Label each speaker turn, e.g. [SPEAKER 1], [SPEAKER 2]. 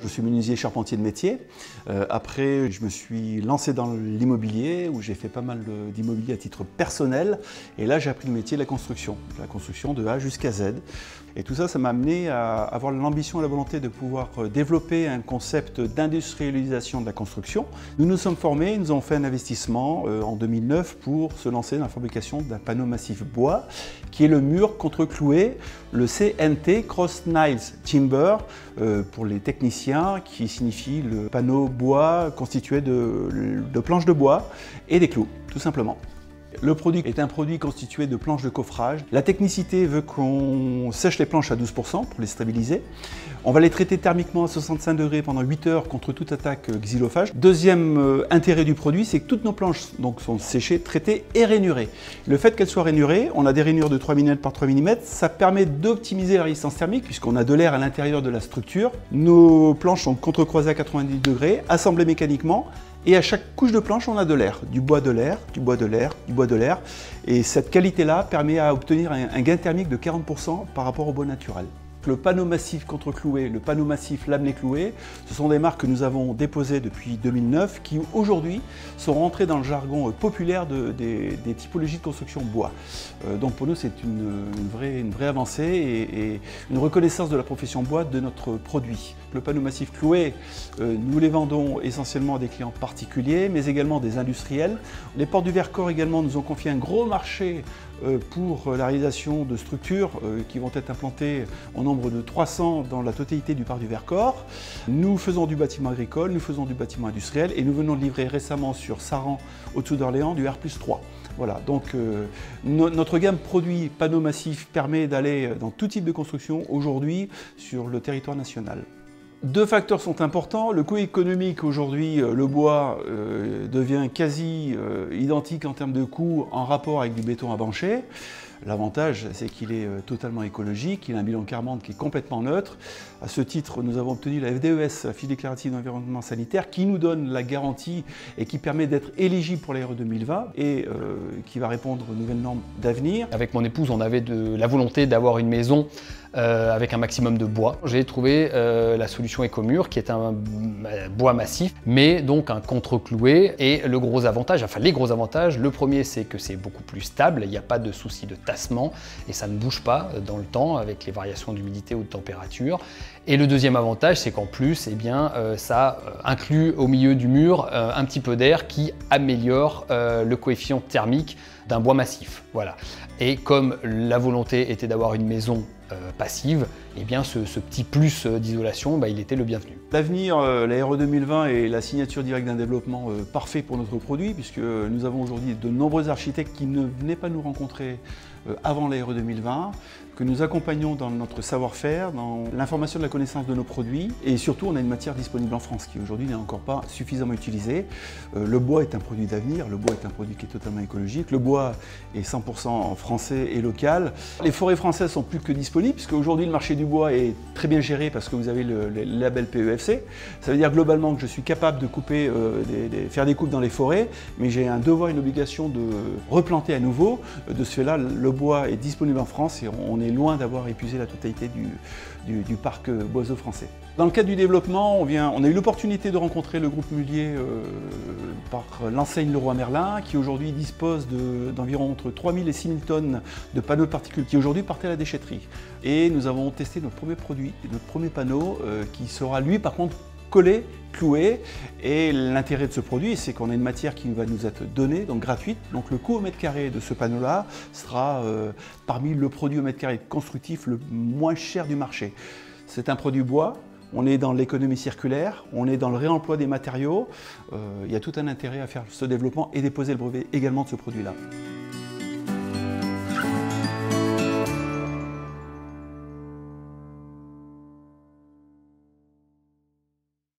[SPEAKER 1] Je suis menuisier charpentier de métier. Après, je me suis lancé dans l'immobilier où j'ai fait pas mal d'immobilier à titre personnel. Et là, j'ai appris le métier de la construction de A jusqu'à Z. Et tout ça, ça m'a amené à avoir l'ambition et la volonté de pouvoir développer un concept d'industrialisation de la construction. Nous nous sommes formés, nous avons fait un investissement en 2009 pour se lancer dans la fabrication d'un panneau massif bois qui est le mur contre-cloué, le CNT, Cross Nails Timber, pour les techniciens, qui signifie le panneau bois constitué de planches de bois et des clous, tout simplement. Le produit est un produit constitué de planches de coffrage. La technicité veut qu'on sèche les planches à 12% pour les stabiliser. On va les traiter thermiquement à 65 degrés pendant 8 heures contre toute attaque xylophage. Deuxième intérêt du produit, c'est que toutes nos planches sont séchées, traitées et rainurées. Le fait qu'elles soient rainurées, on a des rainures de 3 mm par 3 mm, ça permet d'optimiser la résistance thermique puisqu'on a de l'air à l'intérieur de la structure. Nos planches sont contre-croisées à 90 degrés, assemblées mécaniquement. Et à chaque couche de planche, on a de l'air, du bois de l'air, du bois de l'air, du bois de l'air. Et cette qualité-là permet à obtenir un gain thermique de 40% par rapport au bois naturel. Le panneau massif contre-cloué, le panneau massif laminé cloué, ce sont des marques que nous avons déposées depuis 2009 qui aujourd'hui sont rentrées dans le jargon populaire des typologies de construction bois. Donc pour nous c'est une vraie avancée et une reconnaissance de la profession bois de notre produit. Le panneau massif cloué, nous les vendons essentiellement à des clients particuliers mais également des industriels. Les portes du Vercors également nous ont confié un gros marché pour la réalisation de structures qui vont être implantées au nombre de 300 dans la totalité du parc du Vercors. Nous faisons du bâtiment agricole, nous faisons du bâtiment industriel et nous venons de livrer récemment sur Saran, au-dessous d'Orléans, du R+3. Voilà, donc notre gamme produit panneaux massifs permet d'aller dans tout type de construction aujourd'hui sur le territoire national. Deux facteurs sont importants. Le coût économique aujourd'hui, le bois devient quasi identique en termes de coût en rapport avec du béton à bancher. L'avantage, c'est qu'il est totalement écologique, il a un bilan carbone qui est complètement neutre. À ce titre, nous avons obtenu la FDES, la fiche déclarative d'environnement sanitaire, qui nous donne la garantie et qui permet d'être éligible pour l'ARE 2020 et qui va répondre aux nouvelles normes d'avenir.
[SPEAKER 2] Avec mon épouse, on avait la volonté d'avoir une maison avec un maximum de bois. J'ai trouvé la solution Ecomur qui est un bois massif, mais donc un contre-cloué. Et le gros avantage, enfin les gros avantages, le premier c'est que c'est beaucoup plus stable, il n'y a pas de souci de tassement et ça ne bouge pas dans le temps avec les variations d'humidité ou de température. Et le deuxième avantage, c'est qu'en plus, ça inclut au milieu du mur un petit peu d'air qui améliore le coefficient thermique d'un bois massif. Voilà. Et comme la volonté était d'avoir une maison passive, eh bien ce petit plus d'isolation, il était le bienvenu.
[SPEAKER 1] L'avenir, la RE 2020 est la signature directe d'un développement parfait pour notre produit, puisque nous avons aujourd'hui de nombreux architectes qui ne venaient pas nous rencontrer avant la RE 2020, que nous accompagnons dans notre savoir-faire, dans l'information de la connaissance de nos produits, et surtout on a une matière disponible en France qui aujourd'hui n'est encore pas suffisamment utilisée. Le bois est un produit d'avenir, le bois est un produit qui est totalement écologique, le bois est 100% français et local. Les forêts françaises sont plus que disponibles, puisque aujourd'hui le marché du bois est très bien géré parce que vous avez le label PEFC. Ça veut dire globalement que je suis capable de couper, faire des coupes dans les forêts, mais j'ai un devoir, une obligation de replanter à nouveau. De ce fait-là, le bois est disponible en France et on est loin d'avoir épuisé la totalité du parc boiseux français. Dans le cadre du développement, on a eu l'opportunité de rencontrer le groupe Mullier par l'enseigne Leroy Merlin, qui aujourd'hui dispose d'environ entre 3000 et 6000 tonnes de panneaux de particules, qui aujourd'hui partaient à la déchetterie. Et nous avons testé notre premier produit, notre premier panneau, qui sera lui par contre collé, cloué. Et l'intérêt de ce produit, c'est qu'on a une matière qui va nous être donnée, donc gratuite. Donc le coût au mètre carré de ce panneau-là sera parmi le produit au mètre carré constructif le moins cher du marché. C'est un produit bois, on est dans l'économie circulaire, on est dans le réemploi des matériaux. Il y a tout un intérêt à faire ce développement et déposer le brevet également de ce produit-là.